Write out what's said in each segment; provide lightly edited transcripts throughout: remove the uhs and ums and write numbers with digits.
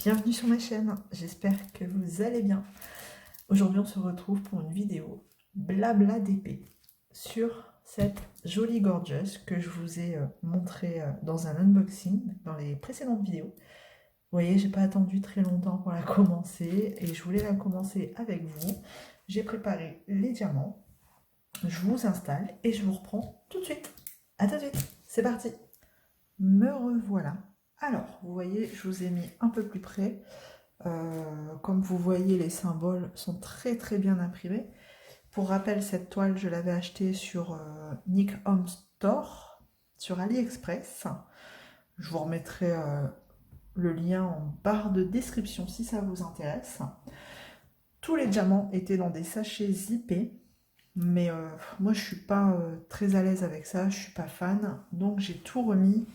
Bienvenue sur ma chaîne, j'espère que vous allez bien. Aujourd'hui on se retrouve pour une vidéo blabla d'épée sur cette jolie gorgeous que je vous ai montré dans un unboxing dans les précédentes vidéos. Vous voyez, j'ai pas attendu très longtemps pour la commencer et je voulais la commencer avec vous. J'ai préparé les diamants, je vous installe et je vous reprends tout de suite. A tout de suite, c'est parti. Me revoilà. Alors, vous voyez, je vous ai mis un peu plus près. Comme vous voyez, les symboles sont très très bien imprimés. Pour rappel, cette toile, je l'avais achetée sur Nick Home Store, sur AliExpress. Je vous remettrai le lien en barre de description si ça vous intéresse. Tous les diamants étaient dans des sachets zippés, mais moi je suis pas très à l'aise avec ça, je suis pas fan, donc j'ai tout remis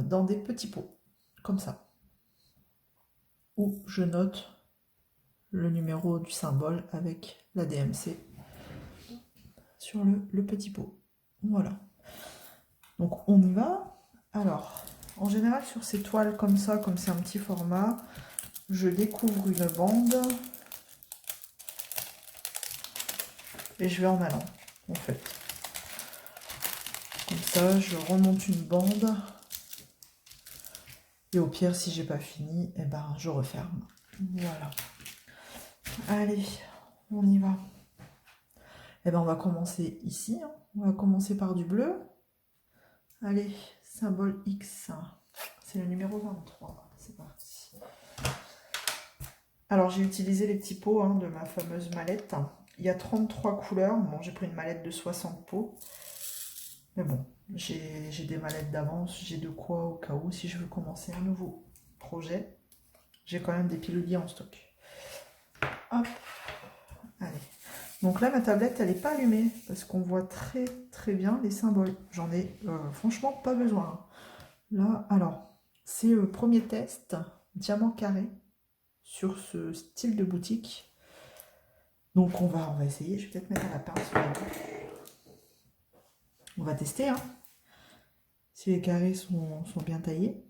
dans des petits pots, comme ça, où je note le numéro du symbole avec la DMC sur le petit pot. Voilà. Donc on y va. Alors, en général sur ces toiles comme ça, comme c'est un petit format, je découvre une bande et je vais en allant, en fait. Comme ça, je remonte une bande et au pire, si j'ai pas fini, eh ben, je referme. Voilà. Allez, on y va. Eh ben, on va commencer ici. Hein. On va commencer par du bleu. Allez, symbole X. C'est le numéro 23. C'est parti. Alors, j'ai utilisé les petits pots de ma fameuse mallette. Il y a 33 couleurs. Bon, j'ai pris une mallette de 60 pots. Mais bon, j'ai des mallettes d'avance. J'ai de quoi au cas où si je veux commencer un nouveau projet. J'ai quand même des piluliers en stock. Hop. Allez. Donc là, ma tablette, elle n'est pas allumée parce qu'on voit très très bien les symboles. J'en ai franchement pas besoin. Là, alors, c'est le premier test diamant carré sur ce style de boutique. Donc on va essayer. Je vais peut-être mettre à la pince. On va tester si les carrés sont bien taillés.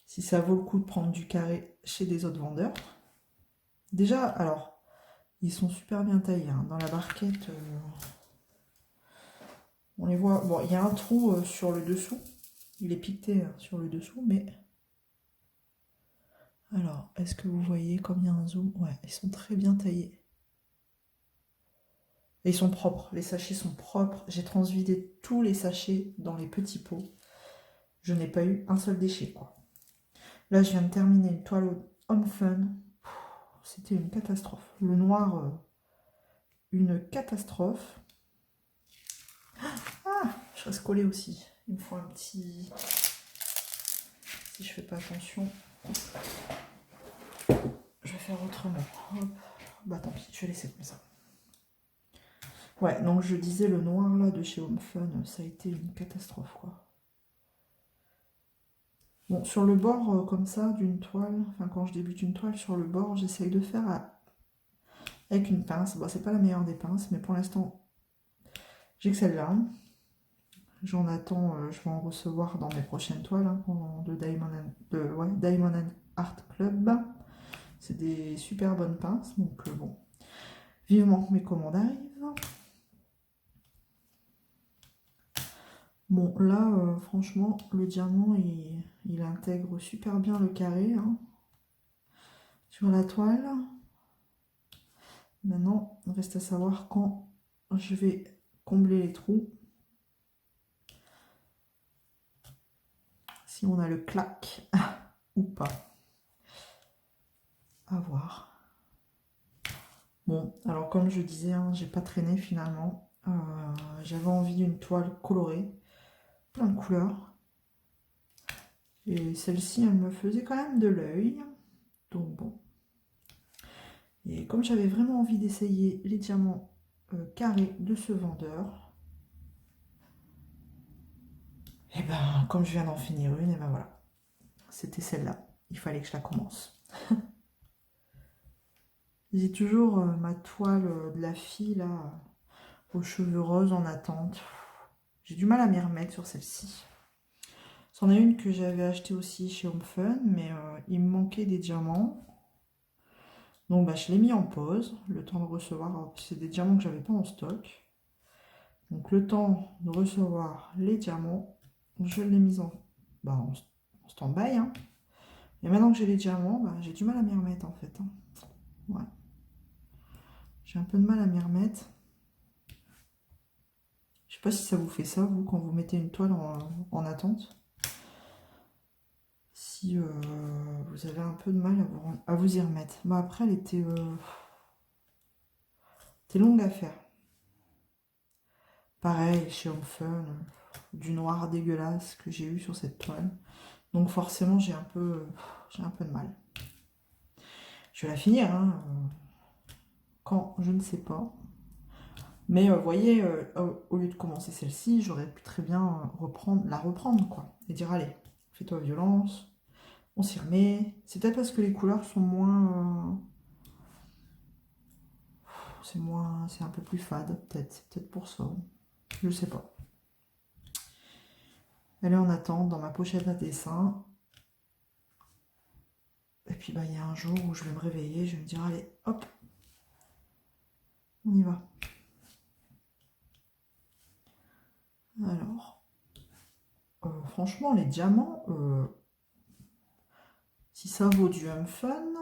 Si ça vaut le coup de prendre du carré chez des autres vendeurs. Déjà, alors, ils sont super bien taillés. Dans la barquette, on les voit. Bon, il y a un trou sur le dessous. Il est piqueté sur le dessous, mais... Alors, est-ce que vous voyez comme il y a un zoom? Ouais, ils sont très bien taillés. Et ils sont propres, les sachets sont propres. J'ai transvidé tous les sachets dans les petits pots. Je n'ai pas eu un seul déchet, quoi. Là, je viens de terminer une toile Home Fun. C'était une catastrophe. Le noir, une catastrophe. Ah, je reste collée aussi. Il me faut un petit... Si je fais pas attention, je vais faire autrement. Hop. Bah tant pis, je vais laisser comme ça. Ouais, donc je disais, le noir là de chez Home Fun, ça a été une catastrophe, quoi. Bon, sur le bord comme ça d'une toile, enfin quand je débute une toile, sur le bord, j'essaye de faire avec une pince. Bon, c'est pas la meilleure des pinces, mais pour l'instant, j'ai que celle-là. J'en attends, je vais en recevoir dans mes prochaines toiles de Diamond and Art Club. C'est des super bonnes pinces, donc bon, vivement que mes commandes arrivent. Bon, là, franchement, le diamant, il intègre super bien le carré sur la toile. Maintenant, il reste à savoir quand je vais combler les trous. Si on a le clac ou pas. À voir. Bon, alors comme je disais, j'ai pas traîné finalement. J'avais envie d'une toile colorée, plein de couleurs. Et celle-ci, elle me faisait quand même de l'œil. Donc bon. Et comme j'avais vraiment envie d'essayer les diamants carrés de ce vendeur, et ben comme je viens d'en finir une, et ben voilà. C'était celle-là. Il fallait que je la commence. J'ai toujours ma toile de la fille là, aux cheveux roses en attente. J'ai du mal à m'y remettre sur celle-ci. C'en est une que j'avais achetée aussi chez Home Fun, mais il me manquait des diamants. Donc bah, je l'ai mis en pause, le temps de recevoir, c'est des diamants que j'avais pas en stock. Donc le temps de recevoir les diamants, je l'ai mis en stand-by. Hein. Et maintenant que j'ai les diamants, bah, j'ai du mal à m'y remettre en fait. Hein. Ouais. J'ai un peu de mal à m'y remettre. Je sais pas si ça vous fait ça, vous, quand vous mettez une toile en attente. Si vous avez un peu de mal à vous y remettre. Bah, après, elle était longue à faire. Pareil, chez Home Fun, du noir dégueulasse que j'ai eu sur cette toile. Donc forcément, j'ai un peu de mal. Je vais la finir, hein, quand, je ne sais pas. Mais vous voyez, au lieu de commencer celle-ci, j'aurais pu très bien la reprendre, quoi. Et dire, allez, fais-toi violence, on s'y remet. C'est peut-être parce que les couleurs sont moins... c'est un peu plus fade, peut-être. C'est peut-être pour ça. Je sais pas. Elle est en attente dans ma pochette à dessin. Et puis bah, il y a un jour où je vais me réveiller, je vais me dire, allez, hop, on y va. Alors, franchement, les diamants, si ça vaut du Home Fun,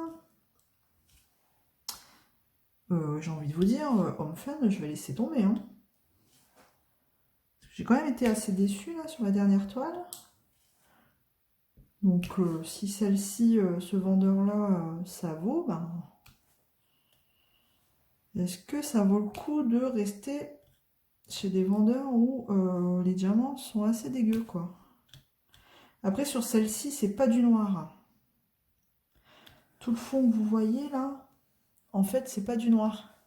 j'ai envie de vous dire, Home Fun, je vais laisser tomber. Hein. J'ai quand même été assez déçue là sur la dernière toile. Donc si celle-ci, ce vendeur-là, ça vaut, ben, est-ce que ça vaut le coup de rester chez des vendeurs où les diamants sont assez dégueux, quoi. Après, sur celle-ci, c'est pas du noir. Tout le fond que vous voyez là, en fait, c'est pas du noir.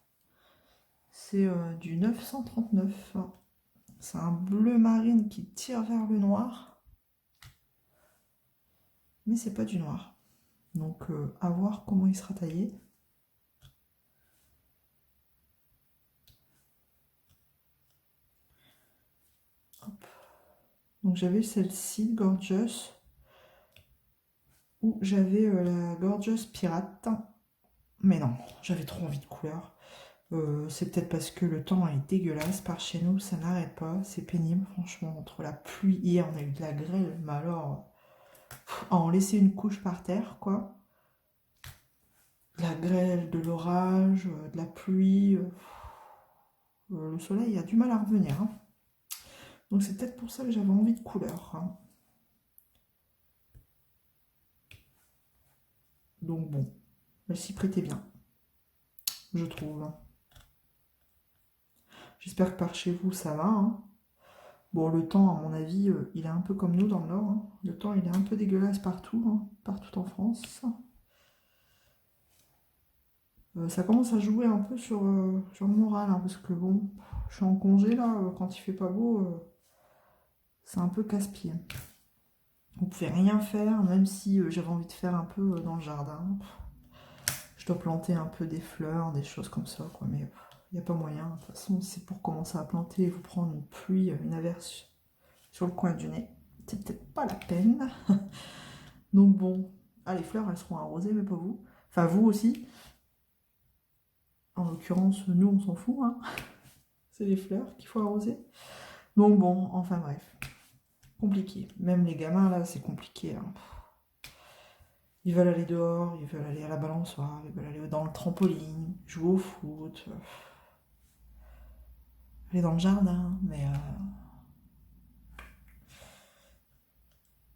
C'est du 939. C'est un bleu marine qui tire vers le noir. Mais c'est pas du noir. Donc, à voir comment il sera taillé. Hop. Donc, j'avais celle-ci, Gorgeous. Où j'avais la Gorgeous Pirate. Mais non, j'avais trop envie de couleur. C'est peut-être parce que le temps est dégueulasse par chez nous, ça n'arrête pas, c'est pénible, franchement, entre la pluie, hier on a eu de la grêle, mais alors, à en laisser une couche par terre, quoi. De la grêle, de l'orage, de la pluie, le soleil a du mal à revenir. Hein. Donc c'est peut-être pour ça que j'avais envie de couleur. Hein. Donc bon, elle s'y prêtait bien, je trouve. Hein. J'espère que par chez vous ça va. Hein. Bon, le temps, à mon avis, il est un peu comme nous dans le Nord. Hein. Le temps, il est un peu dégueulasse partout, hein, partout en France. Ça commence à jouer un peu sur le moral, hein, parce que bon, je suis en congé là, quand il fait pas beau, c'est un peu casse-pied. Vous pouvez rien faire, même si j'avais envie de faire un peu dans le jardin. Je dois planter un peu des fleurs, des choses comme ça, quoi, mais il n'y a pas moyen. De toute façon, c'est pour commencer à planter et vous prendre une pluie, une averse sur le coin du nez. C'est peut-être pas la peine. Donc bon, les fleurs, elles seront arrosées, mais pas vous. Enfin, vous aussi. En l'occurrence, nous, on s'en fout. Hein. C'est les fleurs qu'il faut arroser. Donc bon, enfin bref. Compliqué. Même les gamins, là, c'est compliqué. Hein. Ils veulent aller dehors, ils veulent aller à la balançoire, ils veulent aller dans le trampoline, jouer au foot, aller dans le jardin, mais...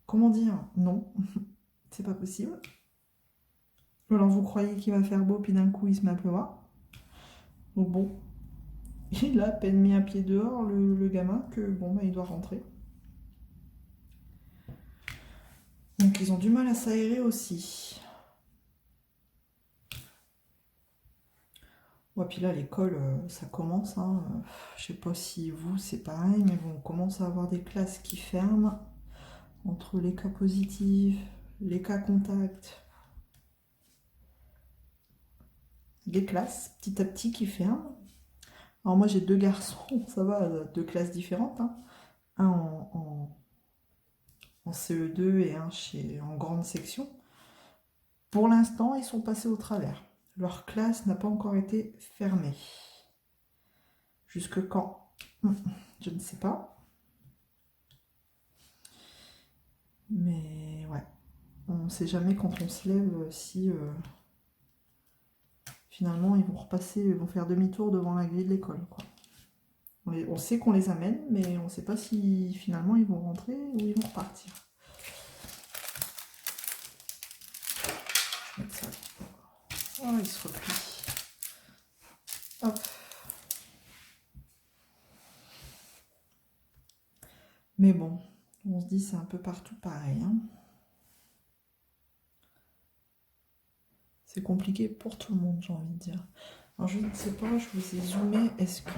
comment dire? Non, c'est pas possible. Ou alors vous croyez qu'il va faire beau, puis d'un coup il se met à pleuvoir. Donc bon, il a à peine mis un pied dehors, le gamin, que bon, bah, il doit rentrer. Donc ils ont du mal à s'aérer aussi. Ouais, puis là, l'école, ça commence. Hein, je sais pas si vous, c'est pareil, mais bon, on commence à avoir des classes qui ferment. Entre les cas positifs, les cas contacts. Des classes, petit à petit, qui ferment. Alors moi, j'ai deux garçons, ça va, deux classes différentes. Hein. Un en CE2 et un en grande section. Pour l'instant, ils sont passés au travers. Leur classe n'a pas encore été fermée. Jusque quand? Je ne sais pas. Mais ouais, on ne sait jamais quand on se lève si finalement ils vont repasser, ils vont faire demi-tour devant la grille de l'école, quoi. On sait qu'on les amène, mais on ne sait pas si finalement ils vont rentrer ou ils vont repartir. Je vais mettre ça. Oh, il se replie. Hop. Mais bon, on se dit c'est un peu partout pareil, hein. C'est compliqué pour tout le monde, j'ai envie de dire. Alors je ne sais pas, je vous ai zoomé. Est-ce que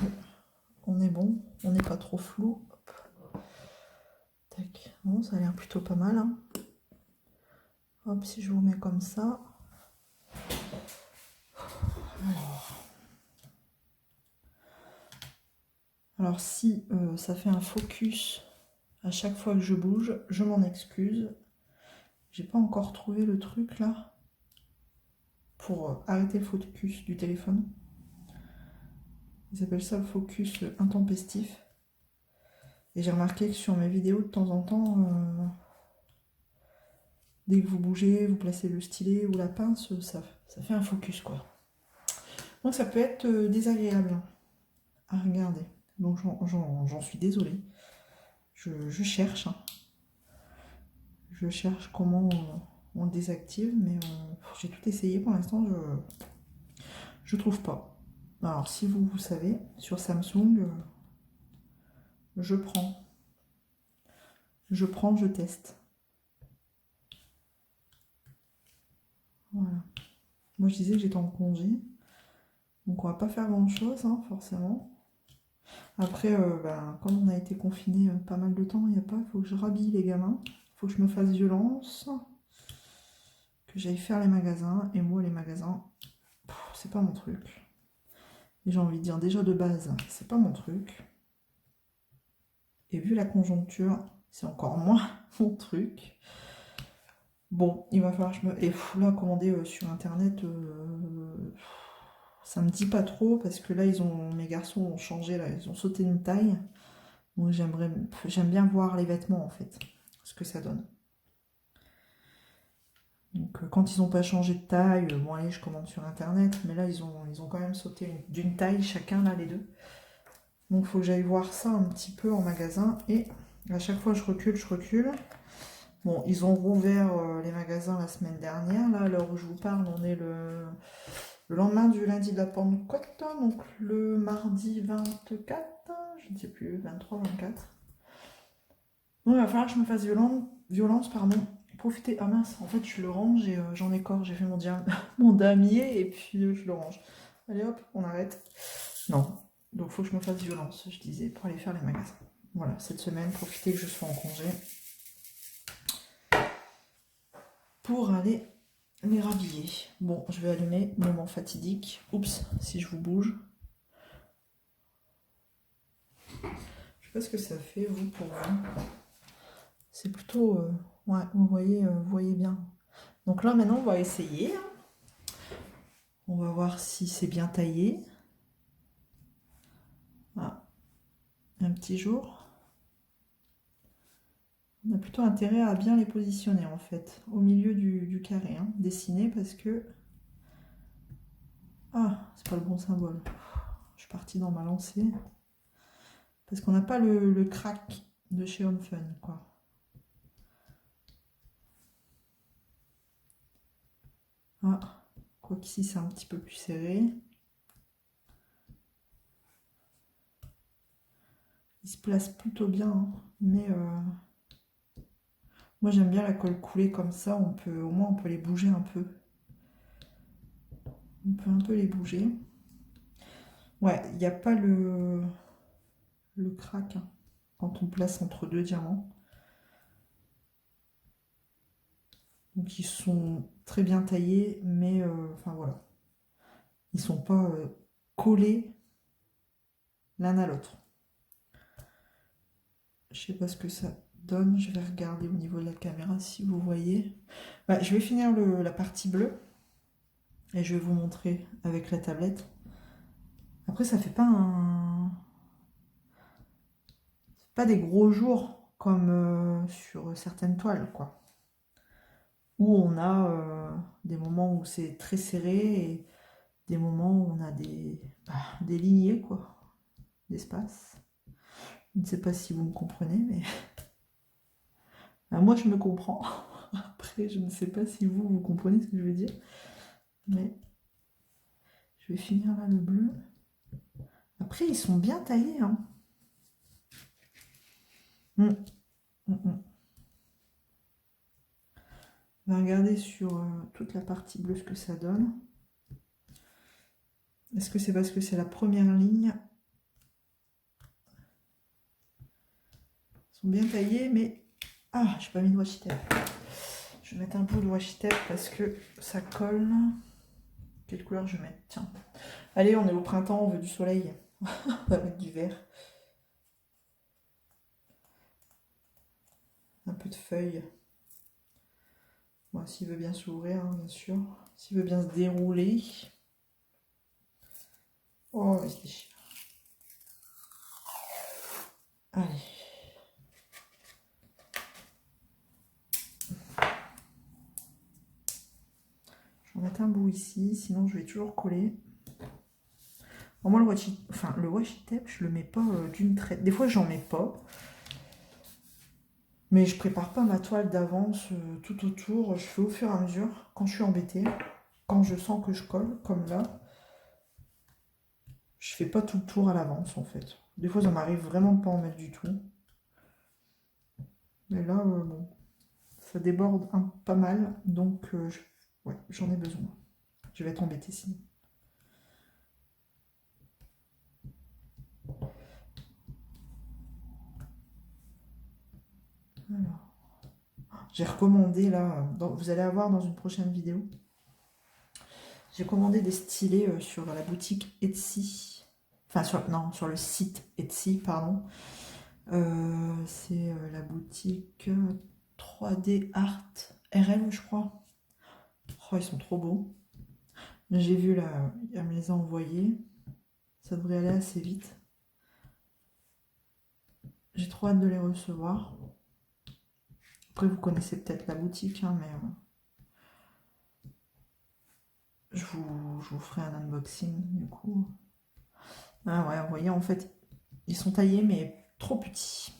on est bon? On n'est pas trop flou? Hop. Tac. Bon, ça a l'air plutôt pas mal, hein. Hop, si je vous mets comme ça. Alors si ça fait un focus à chaque fois que je bouge, je m'en excuse. J'ai pas encore trouvé le truc là pour arrêter le focus du téléphone. Ils appellent ça le focus intempestif. Et j'ai remarqué que sur mes vidéos, de temps en temps, dès que vous bougez, vous placez le stylet ou la pince, ça fait un focus, quoi. Donc ça peut être désagréable à regarder. Donc j'en suis désolée. Je cherche. Hein. Je cherche comment on le désactive, mais j'ai tout essayé pour l'instant, je trouve pas. Alors si vous savez, sur Samsung, je prends, je teste. Voilà. Moi je disais que j'étais en congé, donc on va pas faire grand chose, hein, forcément. Après, comme on a été confinés pas mal de temps, il faut que je rhabille les gamins, faut que je me fasse violence, que j'aille faire les magasins, et moi les magasins, c'est pas mon truc. Et j'ai envie de dire déjà de base, c'est pas mon truc. Et vu la conjoncture, c'est encore moins mon truc. Bon, il va falloir que je me... Et là, commander sur internet, ça me dit pas trop, parce que là, mes garçons ont changé, là, ils ont sauté une taille. Donc j'aime bien voir les vêtements, en fait, ce que ça donne. Donc quand ils n'ont pas changé de taille, bon allez, je commande sur internet, mais là, ils ont quand même sauté d'une taille chacun, là, les deux. Donc il faut que j'aille voir ça un petit peu en magasin, et à chaque fois, je recule. Bon, ils ont rouvert les magasins la semaine dernière. Là, à l'heure où je vous parle, on est le lendemain du lundi de la Pentecôte, donc le mardi 24, je ne sais plus, 23, 24. Donc il va falloir que je me fasse violence, pardon. Profiter. Ah mince, en fait, je le range et j'en ai corps. J'ai fait mon damier et puis je le range. Allez hop, on arrête. Non, donc il faut que je me fasse violence, je disais, pour aller faire les magasins. Voilà, cette semaine, profiter que je sois en congé. Pour aller les rhabiller. Bon, je vais allumer, moment fatidique. Oups, si je vous bouge. Je sais pas ce que ça fait, vous, pour vous. C'est plutôt... ouais, vous voyez bien. Donc là, maintenant, on va essayer. On va voir si c'est bien taillé. Ah, un petit jour. On a plutôt intérêt à bien les positionner, en fait, au milieu du carré, hein, dessiné, parce que... Ah, c'est pas le bon symbole. Je suis partie dans ma lancée. Parce qu'on n'a pas le crack de chez Home Fun, quoi. Ah, quoi qu'ici c'est un petit peu plus serré. Il se place plutôt bien, hein, mais moi j'aime bien la colle coulée comme ça, au moins on peut les bouger un peu. On peut un peu les bouger. Ouais, il n'y a pas le crack, hein, quand on place entre deux diamants. Donc ils sont très bien taillés, mais enfin voilà. Ils sont pas collés l'un à l'autre. Je sais pas ce que ça donne. Je vais regarder au niveau de la caméra si vous voyez. Bah, je vais finir la partie bleue et je vais vous montrer avec la tablette. Après, ça fait pas des gros jours comme sur certaines toiles, quoi. Où on a des moments où c'est très serré et des moments où on a des lignées, quoi, d'espace. Je ne sais pas si vous me comprenez, mais moi je me comprends. Après, je ne sais pas si vous comprenez ce que je veux dire, mais je vais finir là le bleu. Après, ils sont bien taillés, hein. On va regarder sur toute la partie bleue ce que ça donne. Est-ce que c'est parce que c'est la première ligne? Ils sont bien taillés, mais... Ah, j'ai pas mis de washi tape. Je vais mettre un bout de washi tape parce que ça colle. Quelle couleur je vais mettre? Tiens. Allez, on est au printemps, on veut du soleil. On va mettre du vert. Un peu de feuilles. Bon, s'il veut bien s'ouvrir, hein, bien sûr. S'il veut bien se dérouler. Oh, il se déchire. Allez. Je vais mettre un bout ici, sinon je vais toujours coller. Bon, moi, le washi tape, je le mets pas d'une traite. Des fois, j'en mets pas. Mais je prépare pas ma toile d'avance tout autour. Je fais au fur et à mesure, quand je suis embêtée. Quand je sens que je colle, comme là. Je fais pas tout le tour à l'avance, en fait. Des fois, ça m'arrive vraiment de pas en mettre du tout. Mais là, bon, ça déborde pas mal. Donc, ouais, j'en ai besoin. Je vais être embêtée sinon. Alors, j'ai recommandé là, vous allez avoir dans une prochaine vidéo, j'ai commandé des stylés sur la boutique Etsy, enfin sur le site Etsy, pardon. C'est la boutique 3D Art RM, je crois. Oh, ils sont trop beaux. J'ai vu là, elle me les a envoyés. Ça devrait aller assez vite. J'ai trop hâte de les recevoir. Après, vous connaissez peut-être la boutique, hein, mais je vous ferai un unboxing du coup. Ah ouais, vous voyez, en fait, ils sont taillés, mais trop petits.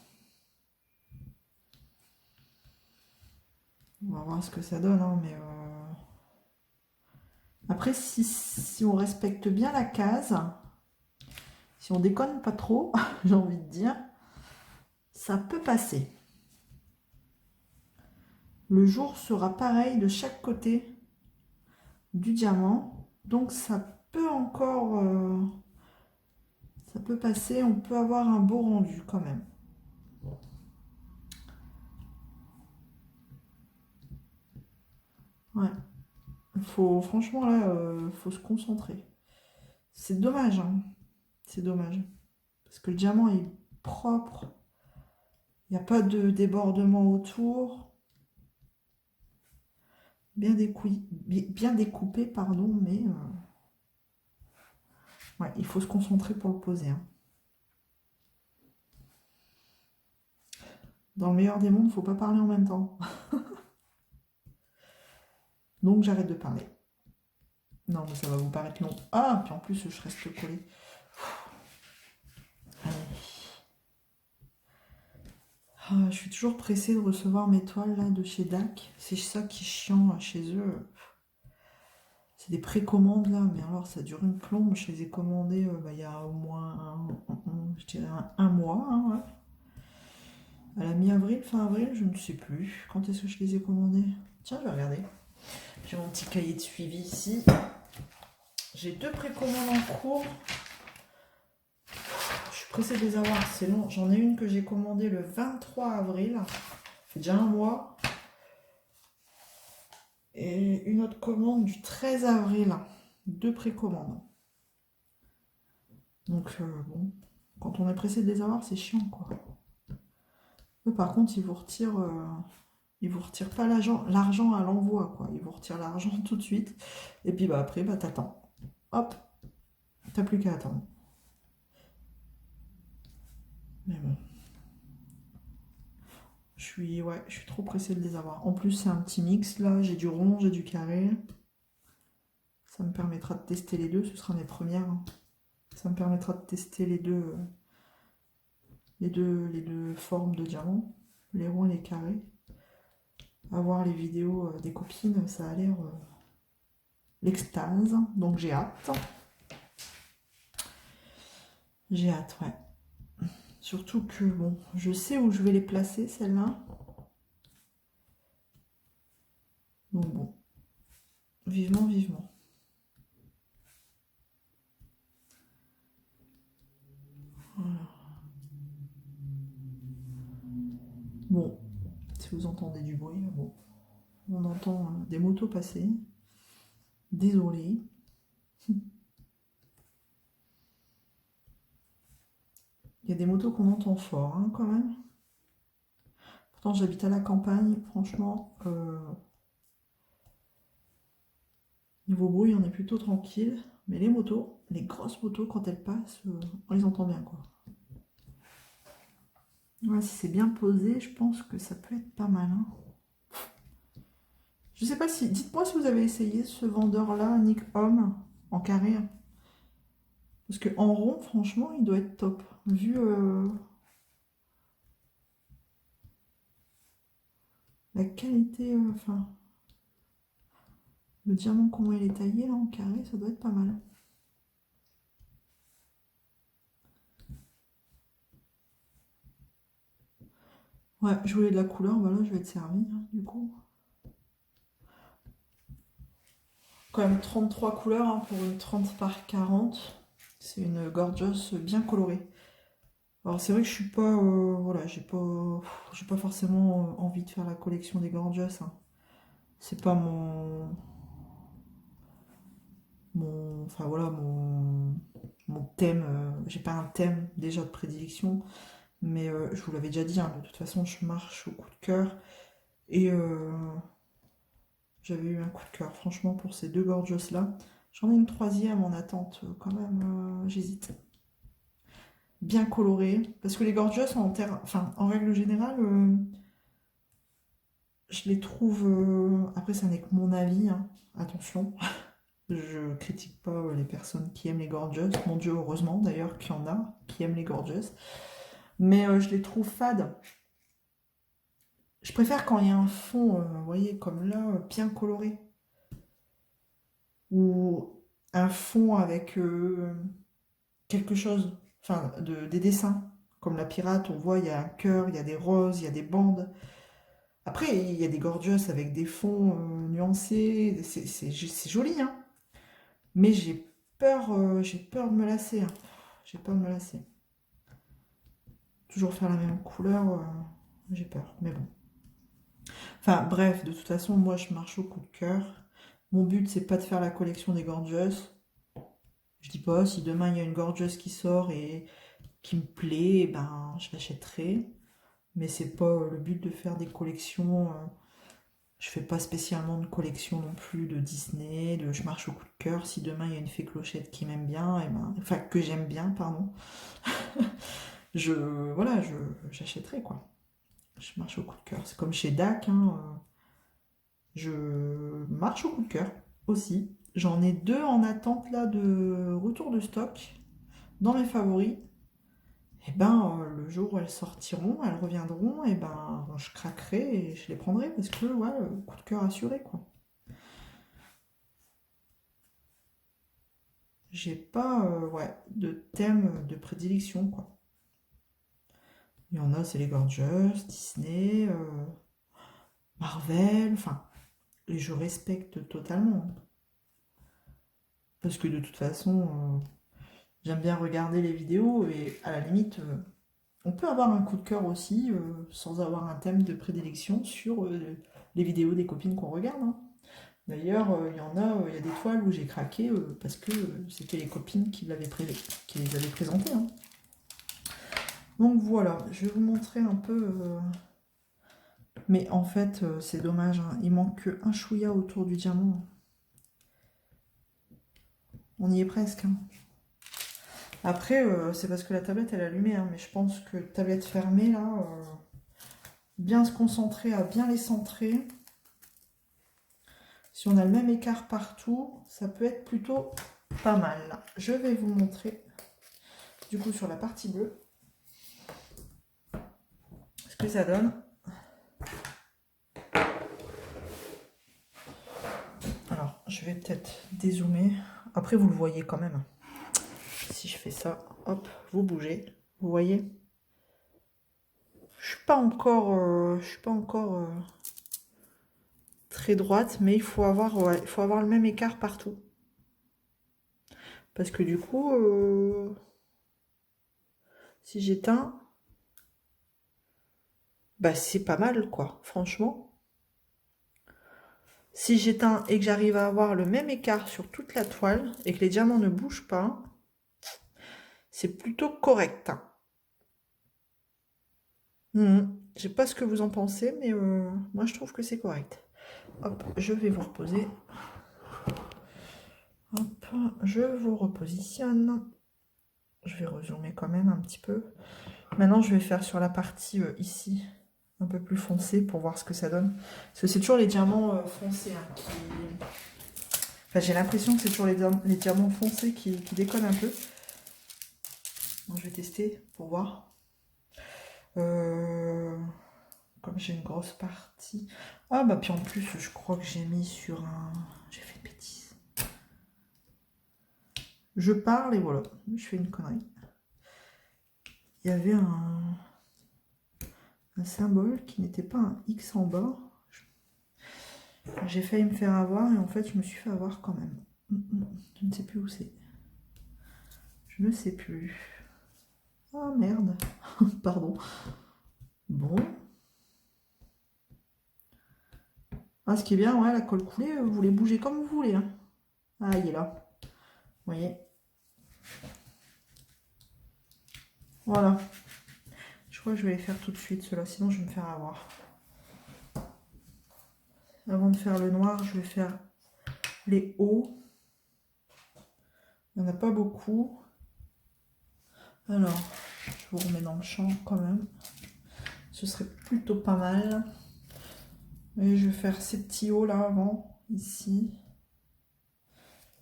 On va voir ce que ça donne, hein, mais... Après, si on respecte bien la case, si on déconne pas trop, j'ai envie de dire, ça peut passer. Le jour sera pareil de chaque côté du diamant, donc ça peut encore... ça peut passer, on peut avoir un beau rendu quand même. Ouais. Franchement, là, faut se concentrer. C'est dommage, hein. C'est dommage. Parce que le diamant est propre. Il n'y a pas de débordement autour. Bien découpé, pardon, mais... ouais, il faut se concentrer pour le poser, hein. Dans le meilleur des mondes, il ne faut pas parler en même temps. Donc j'arrête de parler. Non, mais ça va vous paraître long. Ah, puis en plus, je reste collée. Ah, je suis toujours pressée de recevoir mes toiles là, de chez DAC. C'est ça qui est chiant chez eux. C'est des précommandes là, mais alors ça dure une plombe. Je les ai commandées il y a au moins je dirais un mois. Hein, ouais. À la mi-avril, fin avril, je ne sais plus. Quand est-ce que je les ai commandées? Tiens, je vais regarder. J'ai mon petit cahier de suivi ici. J'ai 2 précommandes en cours. Je suis pressée de les avoir, c'est long. J'en ai une que j'ai commandée le 23 avril. Ça fait déjà un mois. Et une autre commande du 13 avril. 2 précommandes. Donc bon, quand on est pressé de les avoir, c'est chiant quoi. Eux, par contre, ils vous retirent pas l'argent à l'envoi, quoi. Ils vous retirent l'argent tout de suite. Et puis bah après, bah t'attends. Hop, t'as plus qu'à attendre. Mais bon. Ouais, je suis trop pressée de les avoir. En plus, c'est un petit mix là. J'ai du rond, j'ai du carré. Ça me permettra de tester les deux. Ce sera mes premières, hein. Ça me permettra de tester les deux formes de diamants, les ronds et les carrés. À voir les vidéos des copines, ça a l'air l'extase. Donc j'ai hâte. J'ai hâte, ouais. Surtout que, bon, je sais où je vais les placer, celles-là. Donc bon, vivement, vivement. Voilà. Bon, si vous entendez du bruit, bon, on entend des motos passer. Désolé. Il y a des motos qu'on entend fort, hein, quand même. Pourtant, j'habite à la campagne, franchement, niveau bruit, on est plutôt tranquille. Mais les motos, les grosses motos, quand elles passent, on les entend bien, quoi. Ouais, si c'est bien posé, je pense que ça peut être pas mal, hein. Je sais pas si... Dites-moi si vous avez essayé ce vendeur-là, Nick Home, en carré. Parce que en rond, franchement, il doit être top. Vu la qualité, enfin, le diamant, comment il est taillé, là, en carré, ça doit être pas mal. Ouais, je voulais de la couleur, voilà, je vais être servi, hein, du coup. Quand même 33 couleurs, hein, pour une 30 par 40. C'est une gorgeous bien colorée. Alors c'est vrai que je suis pas, voilà, j'ai pas forcément envie de faire la collection des gorgeous, hein. C'est pas enfin voilà, mon thème. J'ai pas un thème déjà de prédilection, mais je vous l'avais déjà dit, hein, de toute façon, je marche au coup de cœur. Et j'avais eu un coup de cœur, franchement, pour ces deux gorgeous là. J'en ai une troisième en attente, quand même, j'hésite. Bien colorée, parce que les gorgeous, enfin, en règle générale, je les trouve. Après, ça n'est que mon avis, hein, attention. Je critique pas les personnes qui aiment les gorgeous. Mon Dieu, heureusement d'ailleurs qu'il y en a qui aiment les gorgeous. Mais je les trouve fades. Je préfère quand il y a un fond, vous voyez, comme là, bien coloré. Ou un fond avec quelque chose, enfin, des dessins. Comme la pirate, on voit, il y a un cœur, il y a des roses, il y a des bandes. Après, il y a des gorgeous avec des fonds nuancés. C'est joli, hein. Mais j'ai peur de me lasser, hein. J'ai peur de me lasser. Toujours faire la même couleur, j'ai peur. Mais bon. Enfin, bref, de toute façon, moi, je marche au coup de cœur. Mon but, c'est pas de faire la collection des gorgeous. Je dis pas, si demain il y a une gorgeous qui sort et qui me plaît, eh ben, je l'achèterai. Mais c'est pas le but de faire des collections. Je fais pas spécialement de collection non plus de Disney, je marche au coup de cœur. Si demain il y a une fée Clochette qui m'aime bien, et ben, enfin que j'aime bien, pardon, voilà, j'achèterai, quoi. Je marche au coup de cœur. C'est comme chez DAC, hein, je marche au coup de cœur aussi. J'en ai deux en attente là de retour de stock dans mes favoris. Et ben le jour où elles sortiront, elles reviendront, et ben je craquerai et je les prendrai parce que ouais, coup de cœur assuré, quoi. J'ai pas ouais, de thème de prédilection, quoi. Il y en a, c'est les Gorgeous, Disney, Marvel, enfin, et je respecte totalement. Parce que de toute façon, j'aime bien regarder les vidéos et à la limite, on peut avoir un coup de cœur aussi sans avoir un thème de prédilection sur les vidéos des copines qu'on regarde, hein. D'ailleurs, il y en a, il y a des toiles où j'ai craqué parce que c'était les copines qui les avaient présentées, hein. Donc voilà, je vais vous montrer un peu... Mais en fait, c'est dommage, hein. Il manque qu'un chouïa autour du diamant. On y est presque, hein. Après, c'est parce que la tablette, elle est allumée, hein, mais je pense que tablette fermée, là, bien se concentrer, à bien les centrer. Si on a le même écart partout, ça peut être plutôt pas mal. Je vais vous montrer, du coup, sur la partie bleue, ce que ça donne. Alors, je vais peut-être dézoomer. Après, vous le voyez quand même. Si je fais ça, hop, vous bougez. Vous voyez? Je suis pas encore très droite, mais il faut avoir, ouais, il faut avoir le même écart partout. Parce que du coup, si j'éteins, bah c'est pas mal, quoi, franchement. Si j'éteins et que j'arrive à avoir le même écart sur toute la toile et que les diamants ne bougent pas, c'est plutôt correct, hein. Je sais pas ce que vous en pensez, mais moi je trouve que c'est correct. Hop, je vais vous reposer. Hop, je vous repositionne. Je vais rezoomer quand même un petit peu. Maintenant, je vais faire sur la partie ici, un peu plus foncée pour voir ce que ça donne. Parce que c'est toujours les diamants foncés, hein, qui... Enfin, j'ai l'impression que c'est toujours les diamants foncés qui déconnent un peu. Donc, je vais tester pour voir. Comme j'ai une grosse partie. Ah, bah, puis en plus, je crois que j'ai mis sur un... J'ai fait une bêtise. Je parle et voilà, je fais une connerie. Il y avait un symbole qui n'était pas un X en bas. J'ai failli me faire avoir et en fait, je me suis fait avoir quand même. Je ne sais plus où c'est. Je ne sais plus. Ah merde. Pardon. Bon. Ah, ce qui est bien, ouais, la colle coulée, vous les bougez comme vous voulez, hein. Ah, il est là. Vous voyez. Voilà. Je crois que je vais les faire tout de suite, ceux-là, sinon je vais me faire avoir. Avant de faire le noir, je vais faire les hauts. Il n'y en a pas beaucoup. Alors, je vous remets dans le champ quand même. Ce serait plutôt pas mal. Et je vais faire ces petits hauts là avant, ici.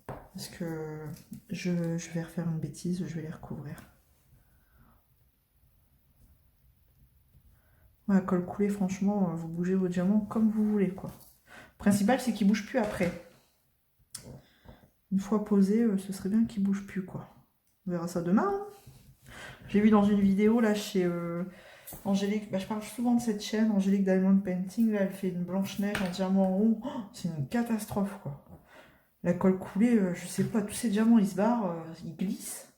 Parce que je vais refaire une bêtise, je vais les recouvrir. Ouais, colle coulée, franchement, vous bougez vos diamants comme vous voulez, quoi. Le principal, c'est qu'ils ne bougent plus après. Une fois posé, ce serait bien qu'ils ne bougent plus, quoi. On verra ça demain, hein. J'ai vu dans une vidéo, là, chez Angélique, bah, je parle souvent de cette chaîne, Angélique Diamond Painting, là, elle fait une blanche-neige en diamant rond. Oh, c'est une catastrophe, quoi. La colle coulée, je sais pas, tous ces diamants, ils se barrent, ils glissent.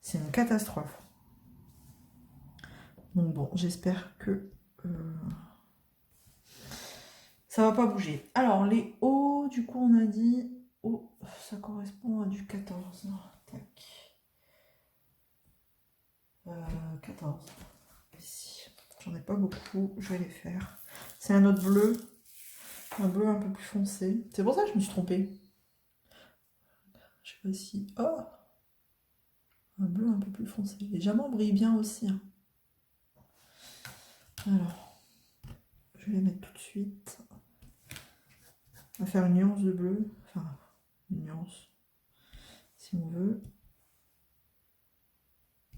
C'est une catastrophe. Donc bon, j'espère que ça va pas bouger. Alors, les hauts, du coup, on a dit... Oh, ça correspond à du 14. Tac. 14. Ici. J'en ai pas beaucoup, je vais les faire. C'est un autre bleu. Un bleu un peu plus foncé. C'est pour ça que je me suis trompée. Je sais pas si... Oh, un bleu un peu plus foncé. Les diamants brillent bien aussi, hein. Alors, je vais les mettre tout de suite. On va faire une nuance de bleu. Enfin, une nuance, si on veut.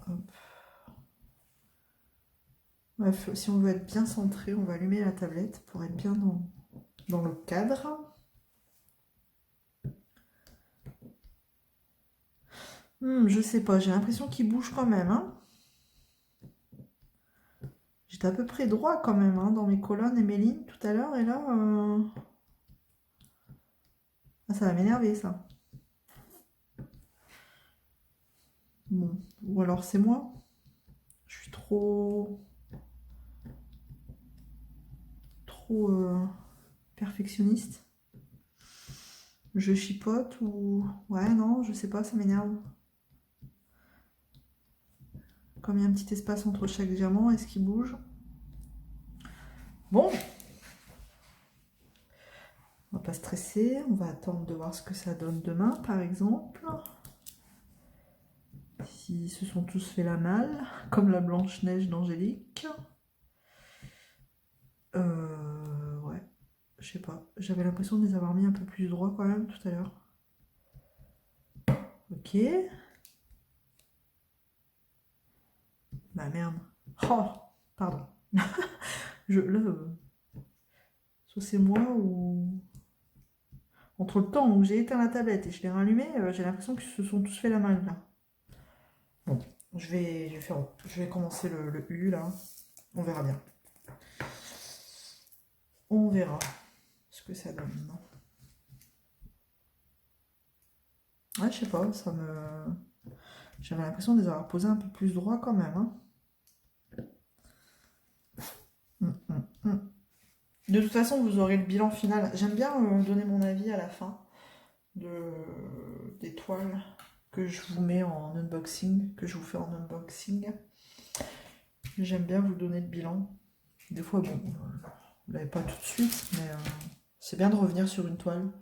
Hop. Bref, si on veut être bien centré, on va allumer la tablette pour être bien dans le cadre. Je sais pas, j'ai l'impression qu'il bouge quand même, hein. J'étais à peu près droit quand même, hein, dans mes colonnes et mes lignes tout à l'heure, et là... Ah, ça va m'énerver, ça. Bon, ou alors c'est moi. Je suis trop perfectionniste. Je chipote ou... Ouais, non, je sais pas, ça m'énerve. Comme il y a un petit espace entre chaque diamant, est-ce qu'il bouge? Bon, on va pas stresser, on va attendre de voir ce que ça donne demain, par exemple. S'ils se sont tous fait la malle, comme la Blanche-Neige d'Angélique. Ouais, je sais pas. J'avais l'impression de les avoir mis un peu plus droits quand même tout à l'heure. Ok. Bah merde. Oh, pardon. Là, soit c'est moi ou... Entre le temps où j'ai éteint la tablette et je l'ai rallumée, j'ai l'impression qu'ils se sont tous fait la malle là. Bon, je vais commencer le U là. On verra bien. On verra ce que ça donne. Ouais, je sais pas, ça me... J'avais l'impression de les avoir posés un peu plus droit quand même. Hein. De toute façon, vous aurez le bilan final. J'aime bien donner mon avis à la fin des toiles que je vous mets en unboxing, que je vous fais en unboxing. J'aime bien vous donner le bilan. Des fois, bon, vous l'avez pas tout de suite, mais c'est bien de revenir sur une toile.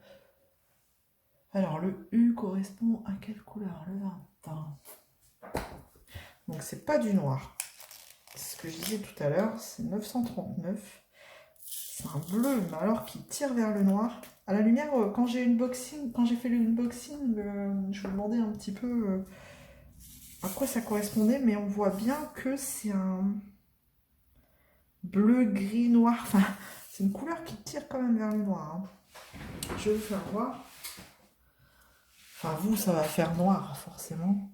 Alors, le U correspond à quelle couleur? Le 20. Donc, c'est pas du noir. C'est ce que je disais tout à l'heure, c'est 939. C'est un bleu, mais alors qui tire vers le noir. À la lumière, quand j'ai fait l'unboxing, je vous demandais un petit peu à quoi ça correspondait, mais on voit bien que c'est un bleu, gris, noir. Enfin, c'est une couleur qui tire quand même vers le noir. Hein. Je vais vous faire voir. Enfin, vous, ça va faire noir, forcément.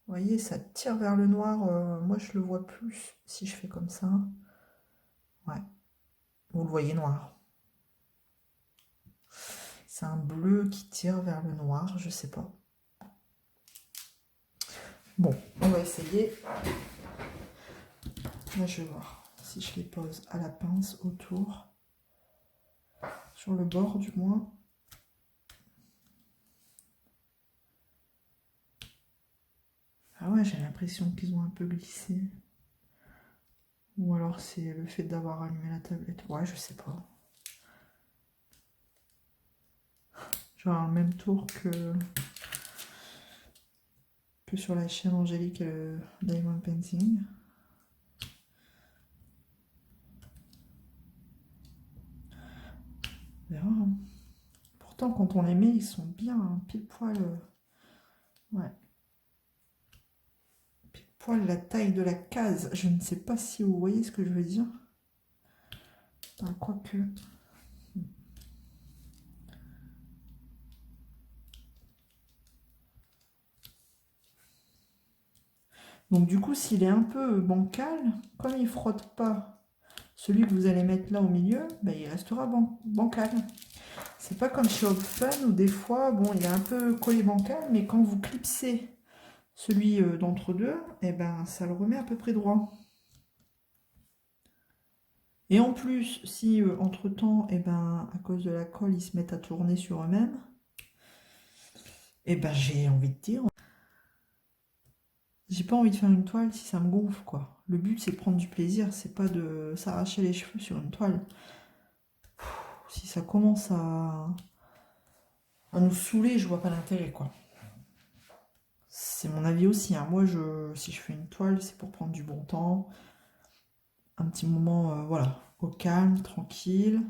Vous voyez, ça tire vers le noir. Moi, je le vois plus si je fais comme ça. Ouais. Vous le voyez noir. C'est un bleu qui tire vers le noir, je sais pas. Bon, on va essayer. Là, je vais voir si je les pose à la pince autour. Sur le bord, du moins. Ah ouais, j'ai l'impression qu'ils ont un peu glissé. Ou alors c'est le fait d'avoir allumé la tablette. Ouais, je sais pas. Genre le même tour que sur la chaîne Angélique Diamond Painting. On verra. Hein. Pourtant, quand on les met, ils sont bien hein, pile poil. Ouais. Pile poil la taille de la case. Je ne sais pas si vous voyez ce que je veux dire. Ah, quoique. Donc du coup, s'il est un peu bancal, comme il ne frotte pas celui que vous allez mettre là au milieu, ben, il restera bancal. C'est pas comme chez Hobfun où des fois, bon, il est un peu collé bancal, mais quand vous clipsez celui d'entre deux, eh ben, ça le remet à peu près droit. Et en plus, si entre-temps, eh ben, à cause de la colle, ils se mettent à tourner sur eux-mêmes, eh ben, j'ai envie de dire... J'ai pas envie de faire une toile si ça me gonfle, quoi. Le but, c'est de prendre du plaisir, c'est pas de s'arracher les cheveux sur une toile. Si ça commence à nous saouler, je vois pas l'intérêt, quoi. C'est mon avis aussi. Hein. Moi, si je fais une toile, c'est pour prendre du bon temps. Un petit moment, voilà, au calme, tranquille.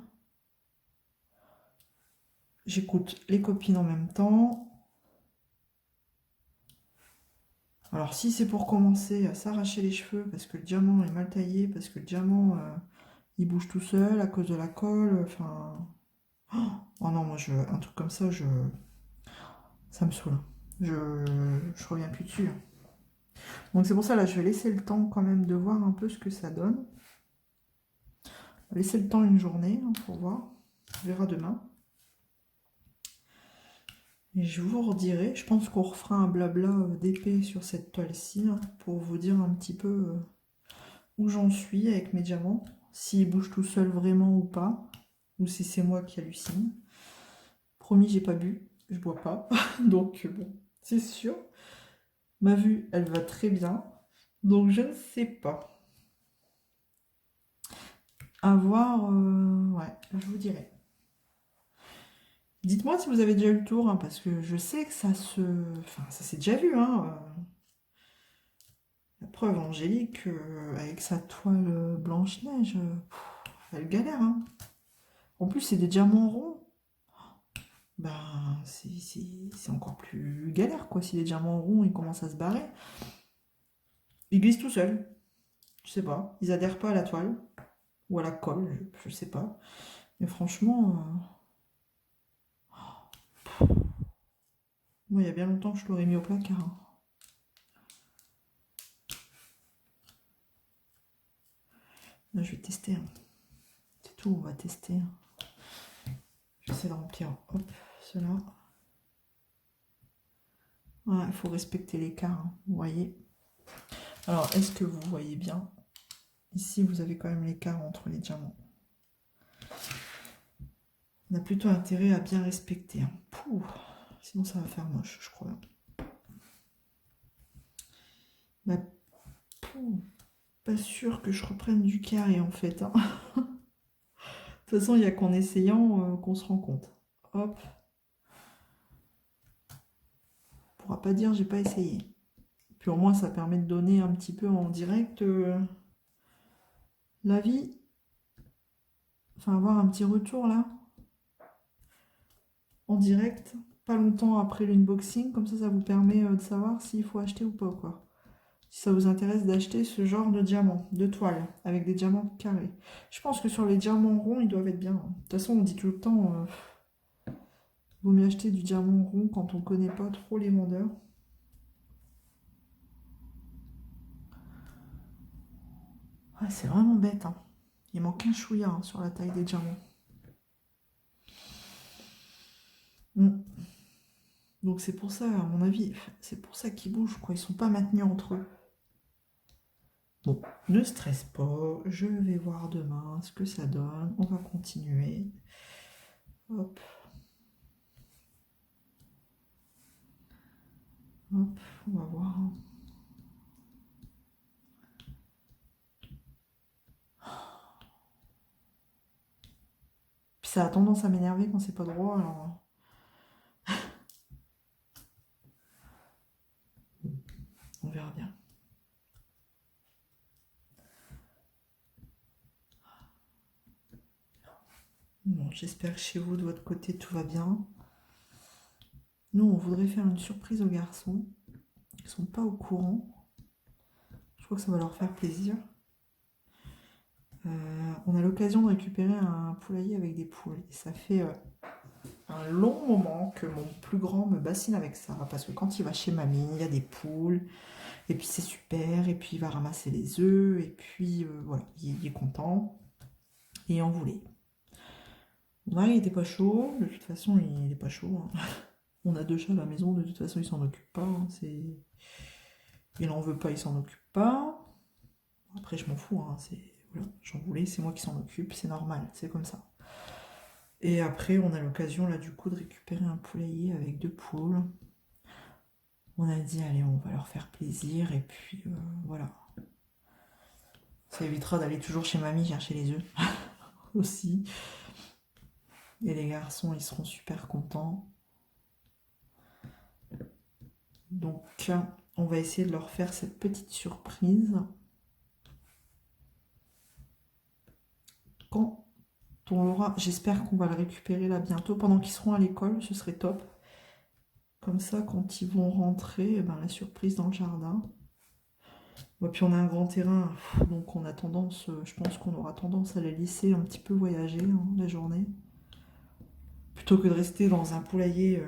J'écoute les copines en même temps. Alors, si c'est pour commencer à s'arracher les cheveux parce que le diamant est mal taillé, parce que le diamant, il bouge tout seul à cause de la colle, enfin... Oh non, moi, un truc comme ça, ça me saoule. Je reviens plus dessus. Hein. Donc c'est pour ça, là, je vais laisser le temps quand même de voir un peu ce que ça donne. Laisser le temps une journée hein, pour voir. On verra demain. Et je vous redirai. Je pense qu'on refera un blabla d'épée sur cette toile-ci hein, pour vous dire un petit peu où j'en suis avec mes diamants. S'ils bougent tout seuls vraiment ou pas. Ou si c'est moi qui hallucine. Promis, j'ai pas bu. Je bois pas. Donc bon, c'est sûr. Ma vue, elle va très bien. Donc je ne sais pas. À voir, ouais, je vous dirai. Dites-moi si vous avez déjà eu le tour, hein, parce que je sais que ça se... Enfin, ça s'est déjà vu, hein. La preuve, Angélique, avec sa toile Blanche-Neige, elle galère, hein. En plus, c'est des diamants ronds. Ben, c'est encore plus galère, quoi. Si les diamants ronds, ils commencent à se barrer, ils glissent tout seuls. Je sais pas. Ils adhèrent pas à la toile. Ou à la colle, je sais pas. Mais franchement, moi, il y a bien longtemps que je l'aurais mis au placard, hein. Là, je vais tester, hein. C'est tout, on va tester, hein. J'essaie de remplir, hop, cela. Ouais, il faut respecter l'écart, hein, vous voyez. Alors, est-ce que vous voyez bien? Ici, vous avez quand même l'écart entre les diamants. On a plutôt intérêt à bien respecter, hein. Pouh, sinon, ça va faire moche, je crois. Bah, pouh, pas sûr que je reprenne du carré, en fait, hein. De toute façon, il n'y a qu'en essayant qu'on se rend compte. Hop. On pourra pas dire j'ai pas essayé. Puis au moins, ça permet de donner un petit peu en direct l'avis. Enfin, avoir un petit retour là, en direct, pas longtemps après l'unboxing. Comme ça vous permet de savoir s'il faut acheter ou pas, quoi. Si ça vous intéresse d'acheter ce genre de diamant, de toile, avec des diamants carrés. Je pense que sur les diamants ronds, ils doivent être bien, hein. De toute façon, on dit tout le temps, vaut mieux acheter du diamant rond quand on connaît pas trop les vendeurs. Ouais, c'est vraiment bête, hein. Il manque un chouïa, hein, sur la taille des diamants. Mm. Donc c'est pour ça, à mon avis, c'est pour ça qu'ils bougent, quoi. Ils sont pas maintenus entre eux. Bon, ne stresse pas, je vais voir demain ce que ça donne. On va continuer. Hop, hop, on va voir. Puis ça a tendance à m'énerver quand c'est pas droit, alors on verra bien. Bon, j'espère que chez vous, de votre côté, tout va bien. Nous, on voudrait faire une surprise aux garçons. Ils sont pas au courant. Je crois que ça va leur faire plaisir. On a l'occasion de récupérer un poulailler avec des poules. Et ça fait un long moment que mon plus grand me bassine avec ça. Parce que quand il va chez mamie, il y a des poules. Et puis c'est super. Et puis il va ramasser les œufs. Et puis voilà, il est content. Et il en voulait. Ouais, il était pas chaud. De toute façon, il est pas chaud, hein. On a 2 chats à la maison. De toute façon, il s'en occupe pas, hein. Il en veut pas, il s'en occupe pas. Après, je m'en fous, hein. Voilà, j'en voulais, c'est moi qui s'en occupe. C'est normal, c'est comme ça. Et après, on a l'occasion, là, du coup, de récupérer un poulailler avec 2 poules. On a dit, allez, on va leur faire plaisir. Et puis, voilà. Ça évitera d'aller toujours chez mamie chercher les œufs aussi. Et les garçons, ils seront super contents. Donc, on va essayer de leur faire cette petite surprise. Quand on l'aura, j'espère qu'on va le récupérer là bientôt. Pendant qu'ils seront à l'école, ce serait top. Comme ça, quand ils vont rentrer, eh ben, la surprise dans le jardin. Et puis on a un grand terrain, donc on a tendance, je pense qu'on aura tendance à les laisser un petit peu voyager, hein, la journée. Plutôt que de rester dans un poulailler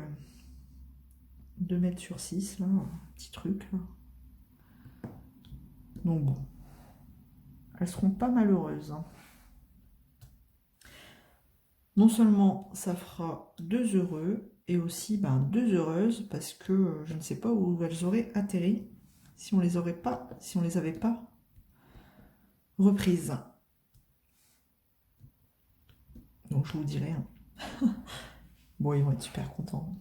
2 mètres sur 6, là, un petit truc. Là. Donc bon, elles seront pas malheureuses, hein. Non seulement ça fera 2 heureux, et aussi 2 heureuses, parce que je ne sais pas où elles auraient atterri si on les avait pas reprises. Donc je vous dirai, hein. Bon, ils vont être super contents.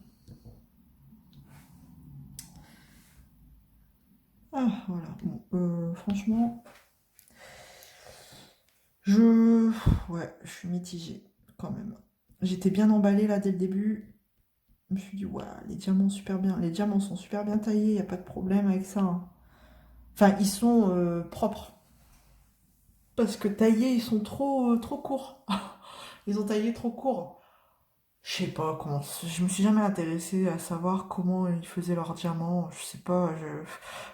Ah, voilà. Bon, franchement, je... Ouais, je suis mitigée, quand même. J'étais bien emballée, là, dès le début. Je me suis dit, ouais, les diamants, super bien. Les diamants sont super bien taillés, il n'y a pas de problème avec ça, hein. Enfin, ils sont propres. Parce que taillés, ils sont trop courts. Ils ont taillé trop court. Je sais pas comment. Je me suis jamais intéressée à savoir comment ils faisaient leurs diamants. Je sais pas.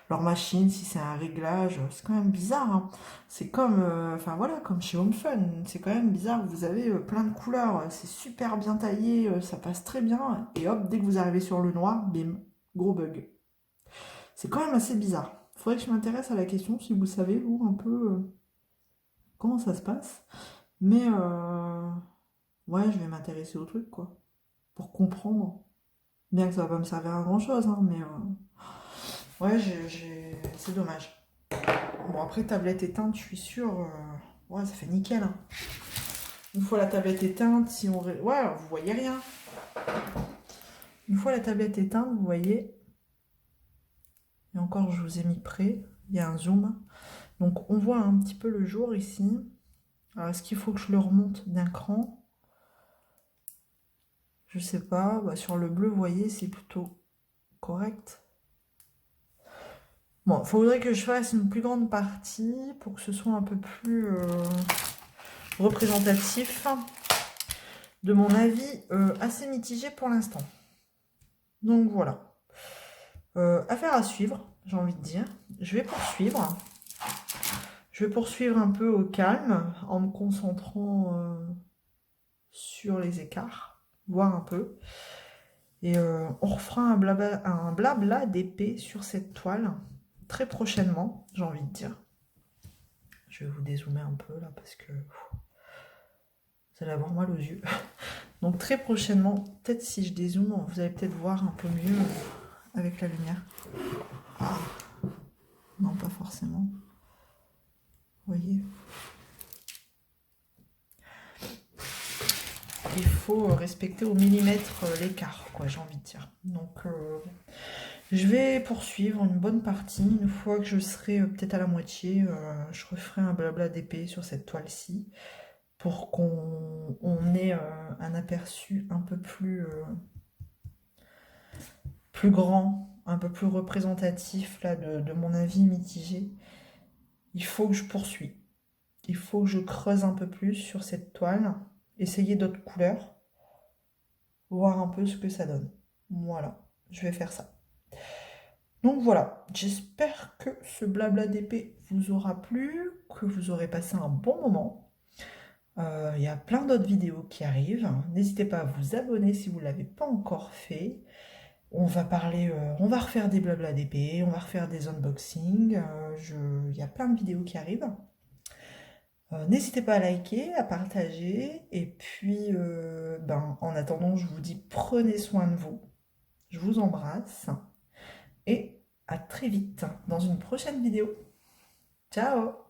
Leur machine, si c'est un réglage. C'est quand même bizarre, hein. C'est comme. Enfin voilà, comme chez Home Fun. C'est quand même bizarre. Vous avez plein de couleurs. C'est super bien taillé. Ça passe très bien. Et hop, dès que vous arrivez sur le noir, bim. Gros bug. C'est quand même assez bizarre. Faudrait que je m'intéresse à la question si vous savez, vous, un peu comment ça se passe. Mais ouais, je vais m'intéresser au truc, quoi. Pour comprendre. Bien que ça va pas me servir à grand chose, hein, mais ouais, c'est dommage. Bon, après, tablette éteinte, je suis sûre. Ouais, ça fait nickel, hein. Une fois la tablette éteinte, si on. Ouais, vous voyez rien. Une fois la tablette éteinte, vous voyez. Et encore, je vous ai mis près. Il y a un zoom. Donc, on voit un petit peu le jour ici. Alors, est-ce qu'il faut que je le remonte d'un cran? Je sais pas. Bah, sur le bleu, vous voyez, c'est plutôt correct. Bon, il faudrait que je fasse une plus grande partie pour que ce soit un peu plus représentatif de mon avis assez mitigé pour l'instant. Donc voilà. Affaire à suivre, j'ai envie de dire. Je vais poursuivre. Je vais poursuivre un peu au calme en me concentrant sur les écarts, voir un peu. Et on refera un blabla d'épée sur cette toile très prochainement, j'ai envie de dire. Je vais vous dézoomer un peu là parce que vous allez avoir mal aux yeux. Donc très prochainement, peut-être si je dézoome, vous allez peut-être voir un peu mieux avec la lumière. Ah, non, pas forcément. Vous voyez. Il faut respecter au millimètre l'écart, quoi, j'ai envie de dire. Donc je vais poursuivre une bonne partie. Une fois que je serai peut-être à la moitié, je referai un blabla d'épée sur cette toile-ci pour qu'on ait un aperçu un peu plus grand, un peu plus représentatif là, de mon avis mitigé. Il faut que je poursuive. Il faut que je creuse un peu plus sur cette toile, essayer d'autres couleurs, voir un peu ce que ça donne. Voilà, je vais faire ça. Donc voilà, j'espère que ce blabla d'épée vous aura plu, que vous aurez passé un bon moment. Il y a plein d'autres vidéos qui arrivent. N'hésitez pas à vous abonner si vous ne l'avez pas encore fait. On va parler, on va refaire des blabla d'épée, on va refaire des unboxings. Il y a plein de vidéos qui arrivent. N'hésitez pas à liker, à partager. Et puis, en attendant, je vous dis prenez soin de vous. Je vous embrasse. Et à très vite dans une prochaine vidéo. Ciao!